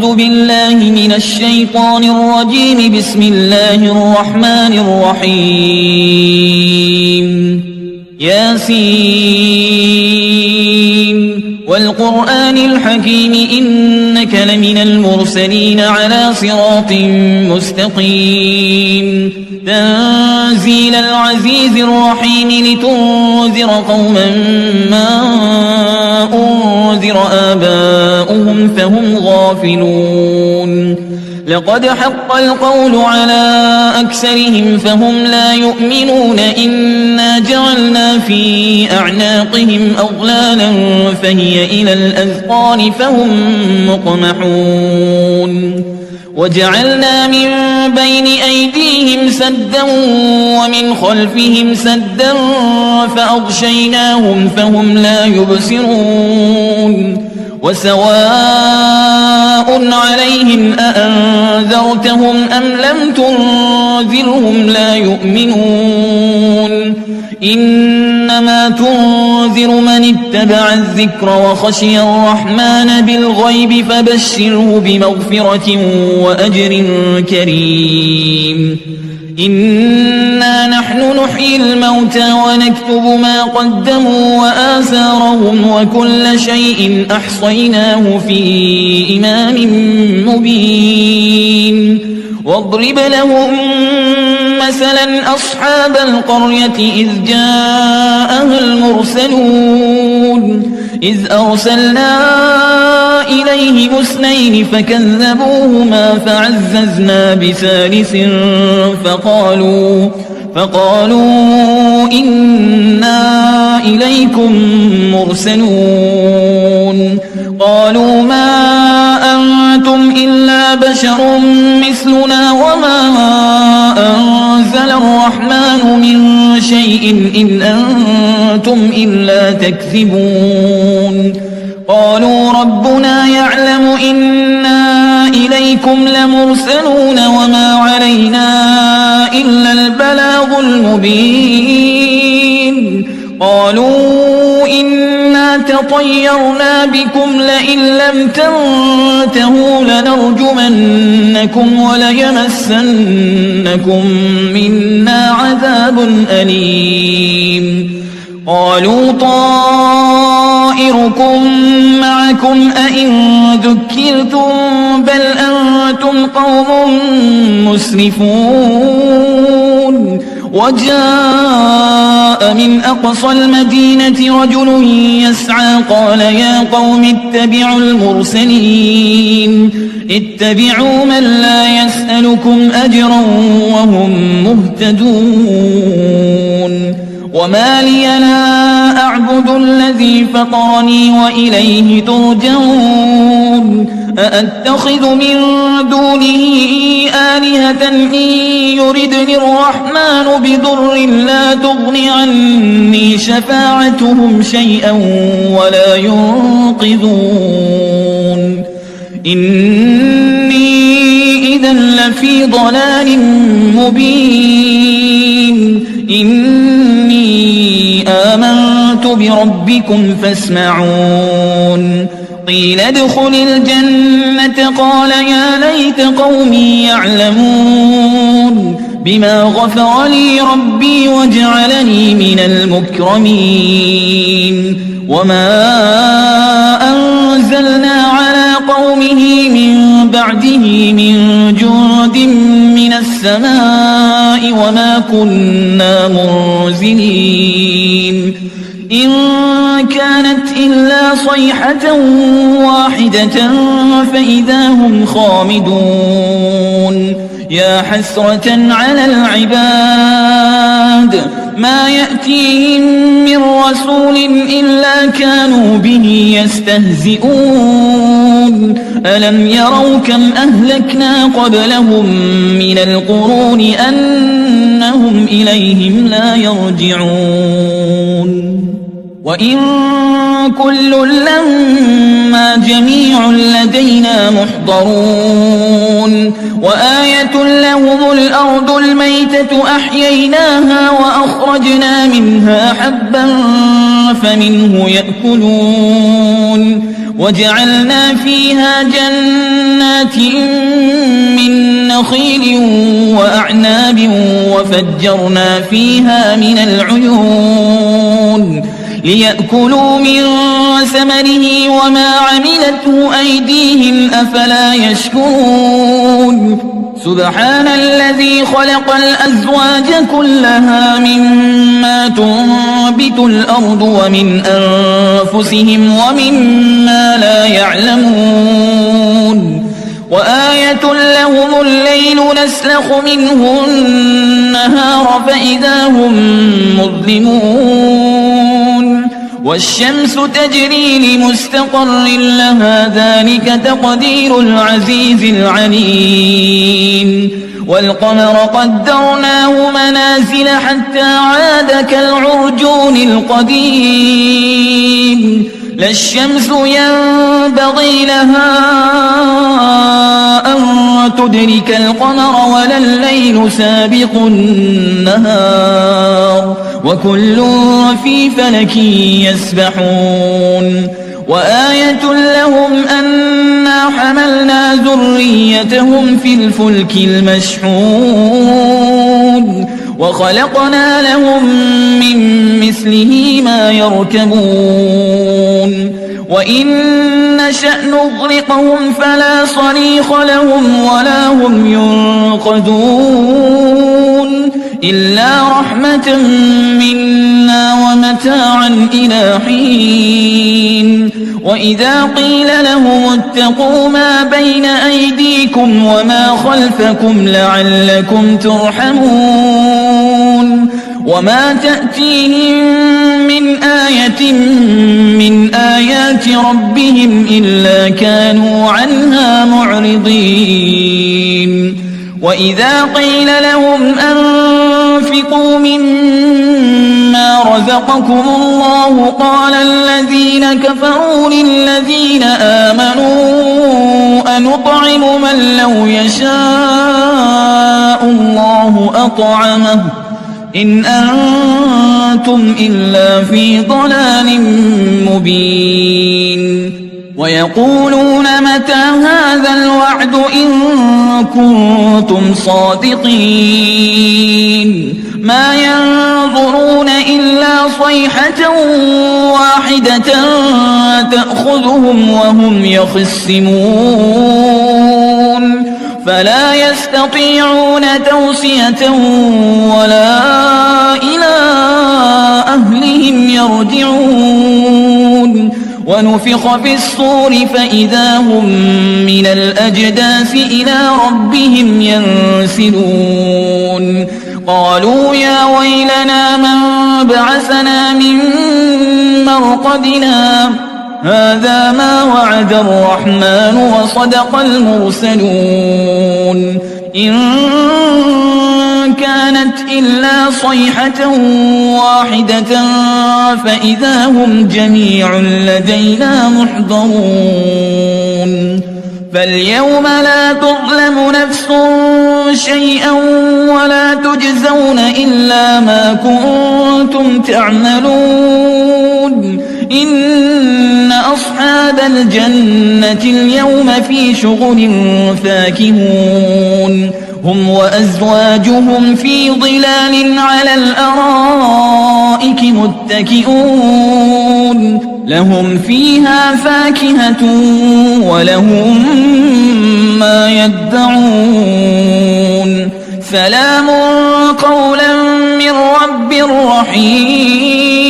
أعوذ بالله من الشيطان الرجيم. بسم الله الرحمن الرحيم. ياسين والقرآن الحكيم إنك لمن المرسلين على صراط مستقيم. تنزيل العزيز الرحيم لتنذر قوما ما أنذر آباؤهم فهم غافلون. لقد حق القول على أكثرهم فهم لا يؤمنون. إنا جعلنا في أعناقهم أغلالا فهي إلى الأذقان فهم مقمحون. وجعلنا من بين أيديهم سدا ومن خلفهم سدا فأغشيناهم فهم لا يبصرون. وسواء عليهم أأنذرتهم أم لم تنذرهم لا يؤمنون. إنما تنذر من اتبع الذكر وخشي الرحمن بالغيب فبشره بمغفرة وأجر كريم. إنا نحن نحيي الموتى ونكتب ما قدموا وآثارهم وكل شيء أحصيناه في إمام مبين. واضرب لهم مثلا أصحاب القرية إذ جاءها المرسلون. إذ أرسلنا إليهم اثنين فكذبوهما فعززنا بثالث فقالوا إنا إليكم مرسلون. قالوا ما أنتم إلا بشر مثلنا وما أنزل الرحمن من شيء إن أنتم إلا تكذبون. قالوا ربنا يعلم إنا إليكم لمرسلون وما علينا إلا البلاغ المبين. قالوا إنا تطيرنا بكم لئن لم تنتهوا لنرجمنكم وليمسنكم منا عذاب أليم. قالوا طائركم معكم أئن ذكرتم بل أنتم قوم مسرفون. وجاء من أقصى المدينة رجل يسعى قال يا قوم اتبعوا المرسلين. اتبعوا من لا يسألكم أجرا وهم مهتدون. وما لي لا أعبد الذي فطرني وإليه ترجعون. أأتخذ من دونه آلهة إن يردني الرحمن بضر لا تغن عني شفاعتهم شيئا ولا ينقذون. إني إذا لفي ضلال مبين. إني آمنت بربكم فاسمعون. قيل ادخل الجنة قال يا ليت قومي يعلمون بما غفر لي ربي وجعلني من المكرمين. وما أنزلنا على قومه من بعده من جند من السماء وما كنا منزلين. إن كانت إلا صيحة واحدة فإذا هم خامدون. يا حسرة على العباد ما يأتيهم من رسول إلا كانوا به يستهزئون. ألم يروا كم أهلكنا قبلهم من القرون أنهم إليهم لا يرجعون. وإن كل لما جميع لدينا محضرون. وآية لهم الأرض الميتة أحييناها وأخرجنا منها حبا فمنه يأكلون. وجعلنا فيها جنات جنات من نخيل وأعناب وفجرنا فيها من العيون ليأكلوا من ثمره وما عملته أيديهم أفلا يشكرون سبحان الذي خلق الأزواج كلها مما تنبت الأرض ومن أنفسهم ومما لا يعلمون وآية لهم الليل نسلخ منه النهار فإذا هم مظلمون والشمس تجري لمستقر لها ذلك تقدير العزيز العليم والقمر قدرناه منازل حتى عاد كالعرجون القديم لا الشمس ينبغي لها أن تدرك القمر ولا الليل سابق النهار وكل في فلك يسبحون وآية لهم أنا حملنا ذريتهم في الفلك المشحون وخلقنا لهم من مثله ما يركبون وإن نشأ نغرقهم فلا صريخ لهم ولا هم ينقذون إلا رحمة منا ومتاعا إلى حين وإذا قيل لهم اتقوا ما بين أيديكم وما خلفكم لعلكم ترحمون وما تأتيهم من آية من آيات ربهم إلا كانوا عنها معرضين وإذا قيل لهم أنفقوا مما رزقكم الله قال الذين كفروا للذين آمنوا أنطعم من لو يشاء الله أطعمه إن أنتم إلا في ضلال مبين ويقولون متى هذا الوعد إن كنتم صادقين ما ينظرون إلا صيحة واحدة تأخذهم وهم يخصمون فلا يستطيعون توصية ولا إلى أهلهم يرجعون ونفخ في الصور فإذا هم من الأجداث إلى ربهم ينسلون قالوا يا ويلنا من بعثنا من مرقدنا هذا ما وعد الرحمن وصدق المرسلون إن كانت إلا صيحة واحدة فإذا هم جميع لدينا محضرون فاليوم لا تظلم نفس شيئا ولا تجزون إلا ما كنتم تعملون إن أصحاب الجنة اليوم في شغل فاكهون هم وأزواجهم في ظلال على الأرائك متكئون لهم فيها فاكهة ولهم ما يدعون سلام قولا من رب رحيم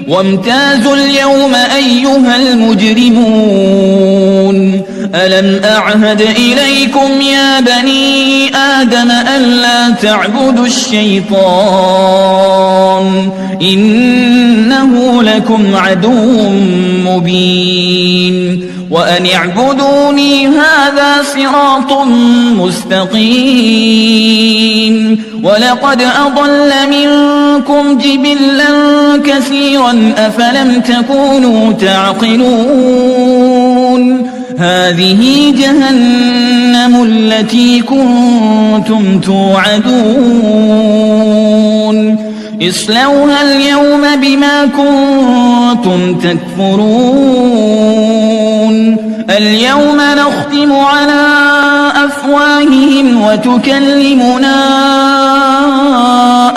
وامتازوا اليوم أيها المجرمون ألم أعهد إليكم يا بني آدم ألا تعبدوا الشيطان إنه لكم عدو مبين وأن اعبدوني هذا صراط مستقيم ولقد أضل منكم جبلا كثيرا أفلم تكونوا تعقلون هذه جهنم التي كنتم توعدون اصلوها اليوم بما كنتم تكفرون اليوم نختم على أفواههم وتكلمنا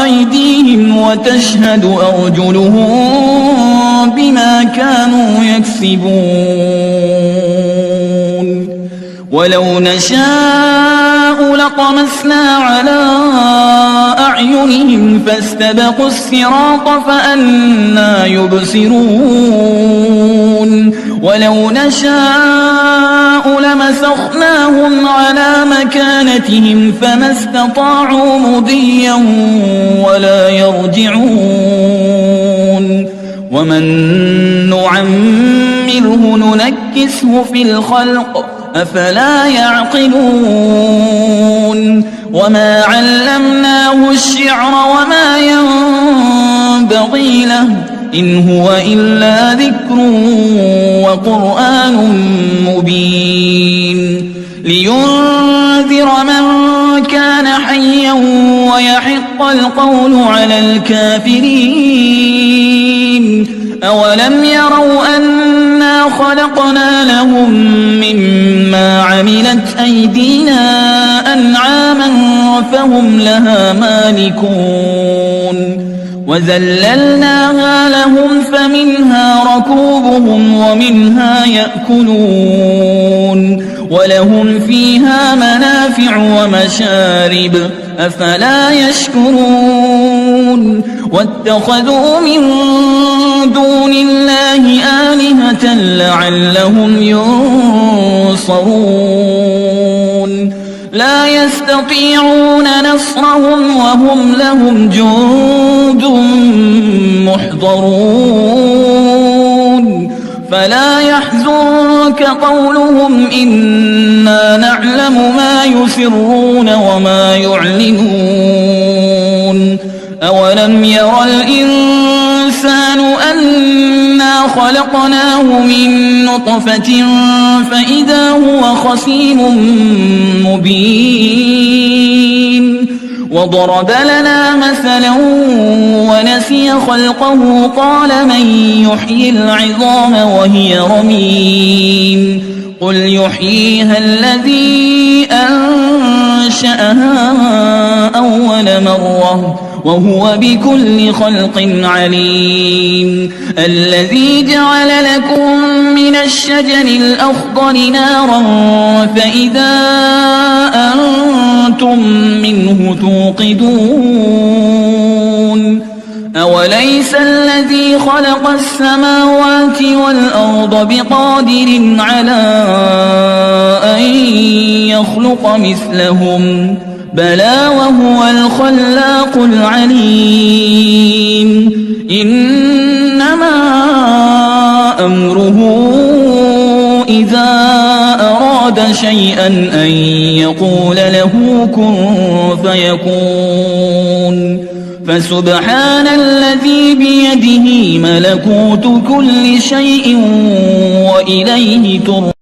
أيديهم وتشهد أرجلهم بما كانوا يكسبون ولو نشاء لطمسنا على أعينهم فاستبقوا الصراط فأنى يبصرون ولو نشاء لمسخناهم على مكانتهم فما استطاعوا مضيا ولا يرجعون ومن نعمره ننكسه في الخلق أفلا يعقلون وما علمناه الشعر وما ينبغي له إن هو إلا ذكر وقرآن مبين لينذر من كان حيا ويحق القول على الكافرين أولم يروا أنا خلقنا لهم مما عملت أيدينا أنعاما فهم لها مالكون وذللناها لهم فمنها ركوبهم ومنها يأكلون ولهم فيها منافع ومشارب أفلا يشكرون واتخذوا من دون الله آلهة لعلهم ينصرون لا يستطيعون نصرهم وهم لهم جند محضرون فلا يحزنك قولهم إنا نعلم ما يسرون وما يعلنون أولم ير الإنسان أنا خلقناه من نطفة فإذا هو خصيم مبين وضرب لنا مثلا ونسي خلقه قال من يحيي العظام وهي رميم قل يحييها الذي أنشأها أول مرة وهو بكل خلق عليم الذي جعل لكم من الشجر الأخضر نارا فإذا أنتم منه توقدون أوليس الذي خلق السماوات والأرض بقادر على أن يخلق مثلهم بلى وهو الخلاق العليم إنما أمره إذا أراد شيئا أن يقول له كن فيكون فسبحان الذي بيده ملكوت كل شيء وإليه ترجعون